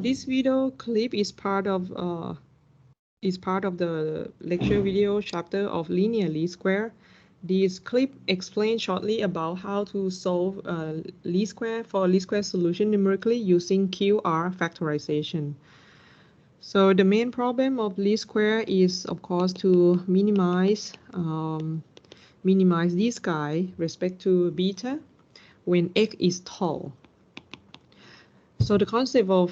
This video clip is part of the lecture video chapter of linear least square. This clip explains shortly about how to solve least square for least square solution numerically using QR factorization. So the main problem of least square is, of course, to minimize this guy respect to beta when x is tall. So the concept of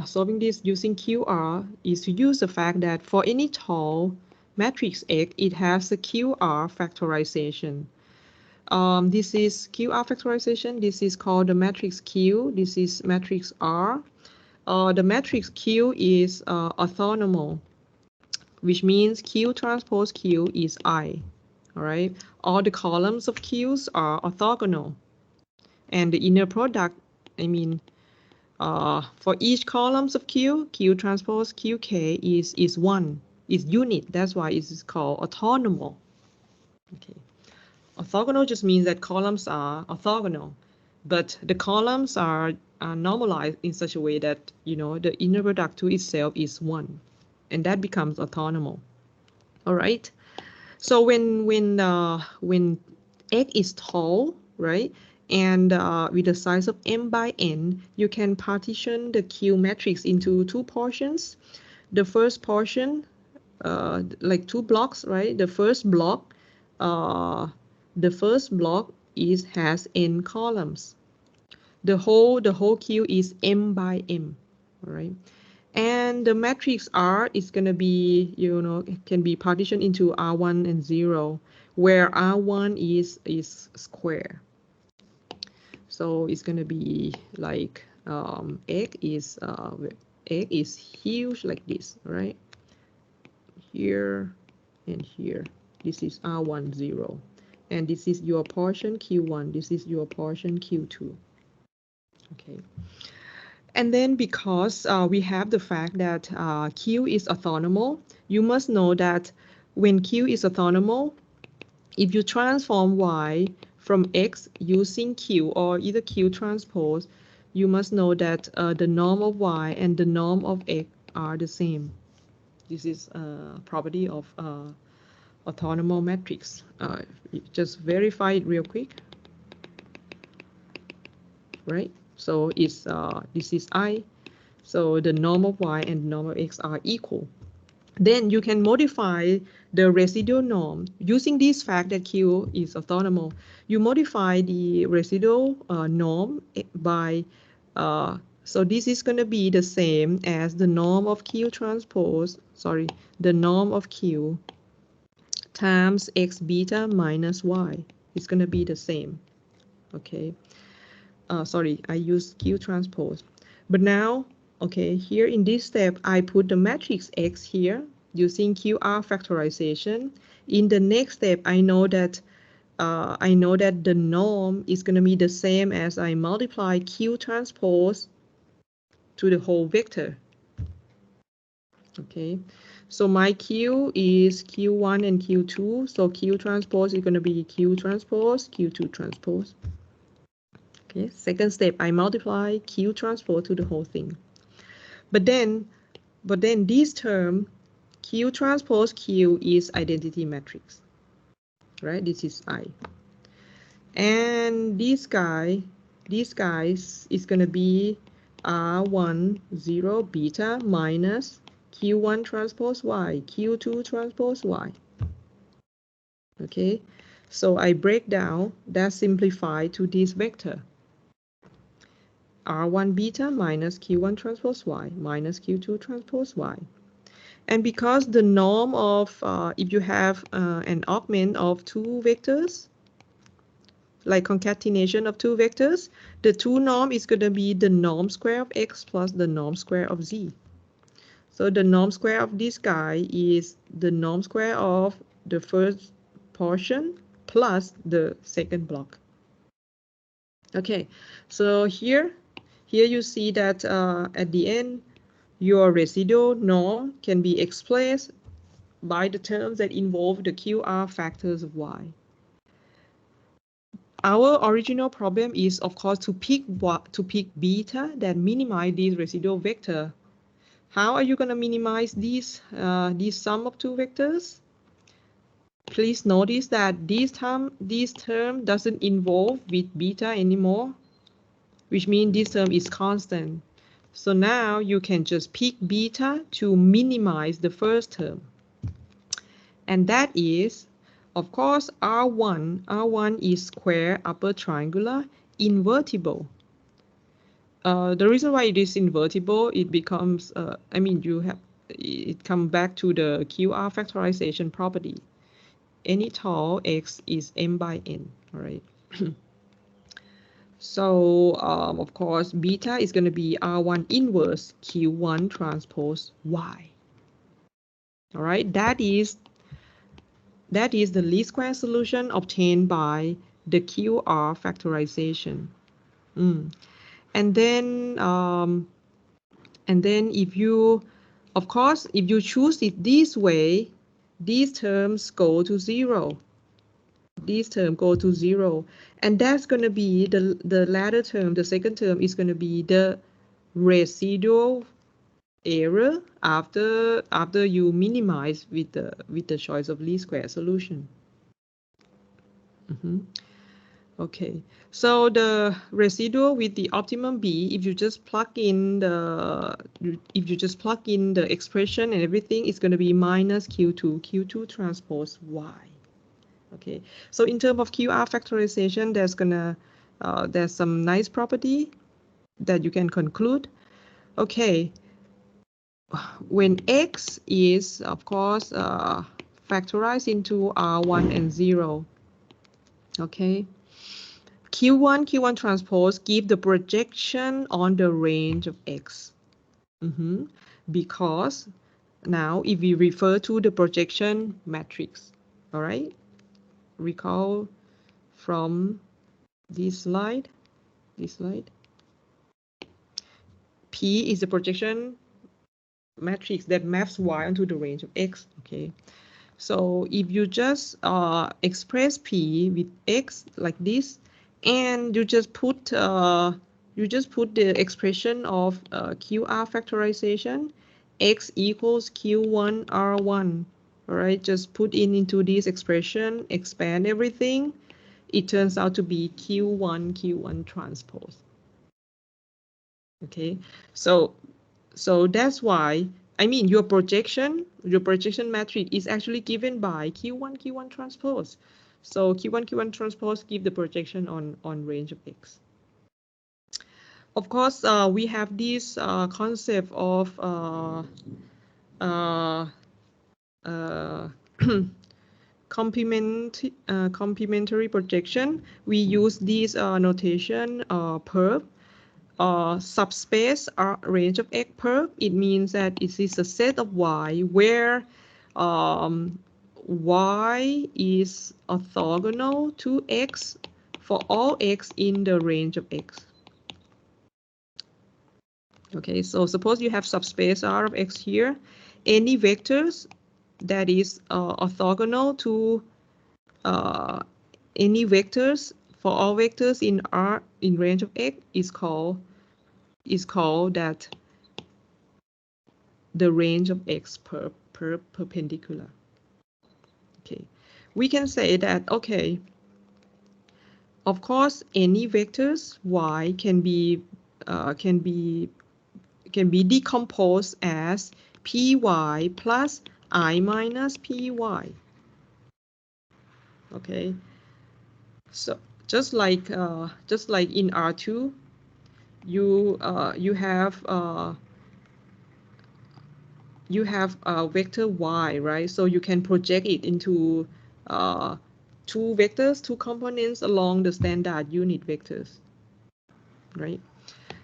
solving this using QR is to use the fact that for any tall matrix X, it has a QR factorization. This is QR factorization. This is called the matrix Q. This is matrix R. The matrix Q is orthonormal, which means Q transpose Q is I. All right. All the columns of Qs are orthogonal, and the inner product, for each columns of Q, Q transpose QK is one, is unit. That's why it is called orthonormal. Okay. Orthogonal just means that columns are orthogonal, but the columns are normalized in such a way that, the inner product to itself is one, and that becomes orthonormal. All right. So when X is tall, right, and with a size of m by n, you can partition the Q matrix into two portions. The first portion, like two blocks, right? The first block has n columns. The whole Q is m by m, all right? And the matrix R is going to be, it can be partitioned into R1 and 0, where R1 is square. So it's going to be like egg is huge like this, right? Here and here. This is R1, 0. And this is your portion Q1. This is your portion Q2. Okay. And then because we have the fact that Q is orthonormal, you must know that when Q is orthonormal, if you transform Y from X using Q or either Q transpose, you must know that the norm of Y and the norm of X are the same. This is a property of orthonormal matrix. Just verify it real quick, right? So it's this is I. So the norm of Y and the norm of X are equal. Then you can modify the residual norm using this fact that Q is orthonormal. You modify the residual norm by so this is going to be the same as the norm of Q transpose, the norm of Q times X beta minus Y. It's going to be the same. Okay. I used Q transpose. But now, okay, here in this step, I put the matrix X here using QR factorization. In the next step, I know that the norm is going to be the same as I multiply Q transpose to the whole vector. Okay, so my Q is Q1 and Q2. So Q transpose is going to be Q transpose, Q2 transpose. Okay, second step, I multiply Q transpose to the whole thing. But then this term, Q transpose Q, is identity matrix, right? This is I. And this guy is going to be R1, 0 beta minus Q1 transpose Y, Q2 transpose Y. Okay, so I break down that simplified to this vector. R1 beta minus Q1 transpose Y minus Q2 transpose Y. And because the norm of, if you have an augment of two vectors, like concatenation of two vectors, the two norm is going to be the norm square of X plus the norm square of Z. So the norm square of this guy is the norm square of the first portion plus the second block. Okay, so here you see that at the end, your residual norm can be expressed by the terms that involve the QR factors of Y. our original problem is, of course, to pick beta that minimize these residual vector. How are you going to minimize these sum of two vectors? Please notice that this term doesn't involve with beta anymore, which means this term is constant. So now you can just pick beta to minimize the first term. And that is, of course, R1 is square upper triangular invertible. The reason why it is invertible, it becomes, it comes back to the QR factorization property. Any tall x is m by n, all right? So, of course, beta is going to be R1 inverse Q1 transpose Y. All right, that is the least square solution obtained by the QR factorization. And then if you, of course, if you choose it this way, these terms go to zero. These terms go to zero. And that's going to be the latter term, the second term is going to be the residual error after you minimize with the choice of least square solution. Okay, so the residual with the optimum B, if you just plug in the expression and everything, it's going to be minus Q2 transpose Y. Okay, so in terms of QR factorization, there's some nice property that you can conclude. Okay, when X is, of course, factorized into R1 and 0, okay, Q1 transpose give the projection on the range of X. Because now if we refer to the projection matrix, all right, recall from this slide, P is the projection matrix that maps Y onto the range of X, okay? So if you just express P with X like this, and you just put the expression of QR factorization, X equals Q1 R1, all right? Just put into this expression, expand everything. It turns out to be Q1 transpose. Okay, so that's why, I mean, your projection matrix is actually given by Q1 transpose. So Q1 transpose give the projection on range of X. Of course, we have this concept of complementary projection. We use this notation perp. Subspace range of X perp, it means that it is a set of Y where Y is orthogonal to X for all X in the range of X. Okay, so suppose you have subspace R of X here. Any vectors that is orthogonal to any vectors for all vectors in R in range of X is called that the range of X per perpendicular. Okay, we can say that, okay, of course, any vectors Y can be decomposed as Py plus I minus Py. Okay, so just like in R2, you have a vector Y, right? So you can project it into two vectors, two components along the standard unit vectors, right?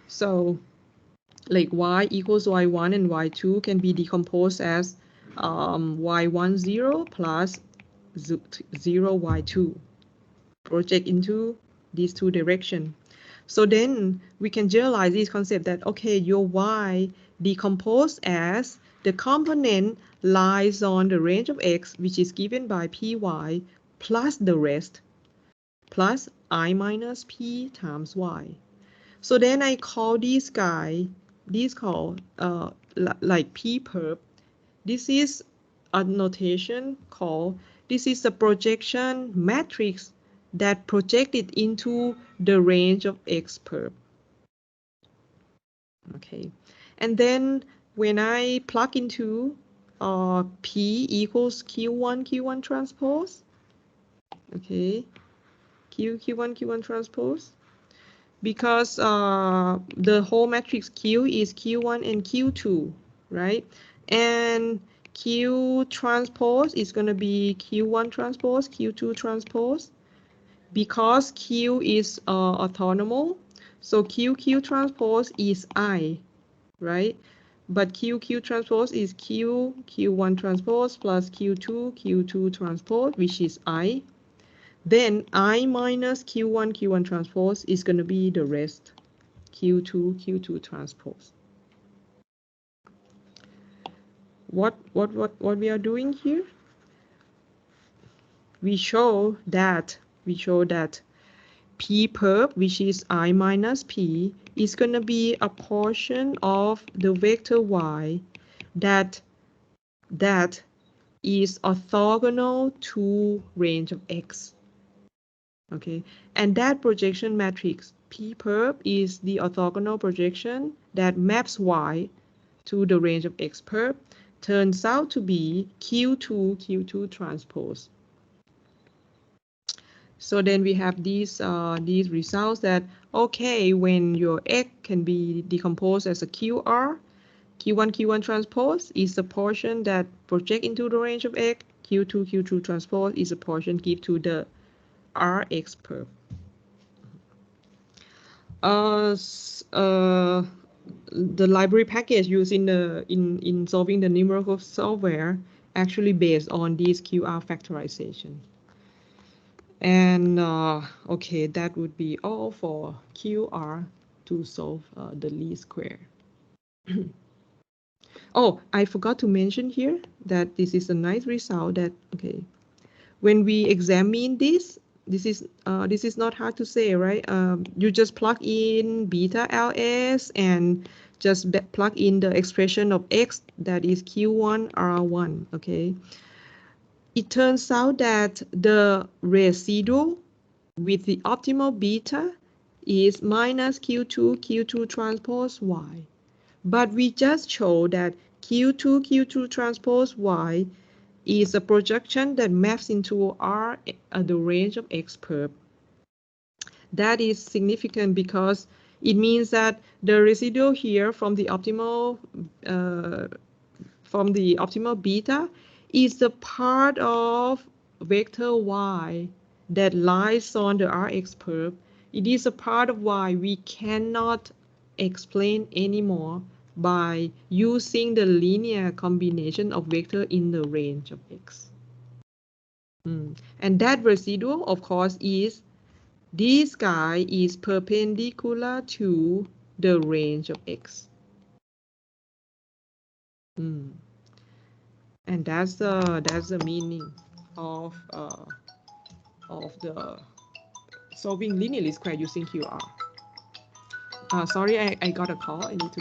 So like Y equals Y1 and Y2 can be decomposed as Y1 0 plus 0 Y2, project into these two directions. So then we can generalize this concept that, okay, your Y decomposed as the component lies on the range of X, which is given by Py plus the rest. plus I minus P times Y. So then I call this guy, this call like P perp. This is a notation called, this is the projection matrix that projected into the range of X perp. Okay, and then when I plug into P equals Q1 transpose, okay, Q1 transpose, because the whole matrix Q is Q1 and Q2, right? And Q transpose is going to be Q1 transpose, Q2 transpose. Because Q is orthonormal, so QQ transpose is I, right? But QQ transpose is Q1 transpose plus Q2 transpose, which is I. Then I minus Q1 transpose is going to be the rest, Q2 transpose. What we are doing here? We show that P perp, which is I minus P, is going to be a portion of the vector Y that is orthogonal to range of X. Okay, and that projection matrix P perp is the orthogonal projection that maps Y to the range of X perp, turns out to be Q2 transpose. So then we have these results that, okay, when your X can be decomposed as a QR, Q1 transpose is the portion that project into the range of X, Q2 transpose is a portion give to the Rx perp. The library package used in solving the numerical software actually based on this QR factorization. And okay, that would be all for QR to solve the least square. Oh, I forgot to mention here that this is a nice result that, okay, when we examine this is not hard to say, right? You just plug in beta LS and just plug in the expression of X that is Q1 R1, okay? It turns out that the residual with the optimal beta is minus Q2 transpose Y. But we just show that Q2 transpose Y is a projection that maps into R the range of X perp. That is significant because it means that the residual here from the optimal beta is the part of vector Y that lies on the Rx perp. It is a part of Y we cannot explain anymore by using the linear combination of vector in the range of X. And that residual, of course, is this guy is perpendicular to the range of X. And that's the meaning of the solving linearly squared using QR. Sorry, I got a call. I need to go.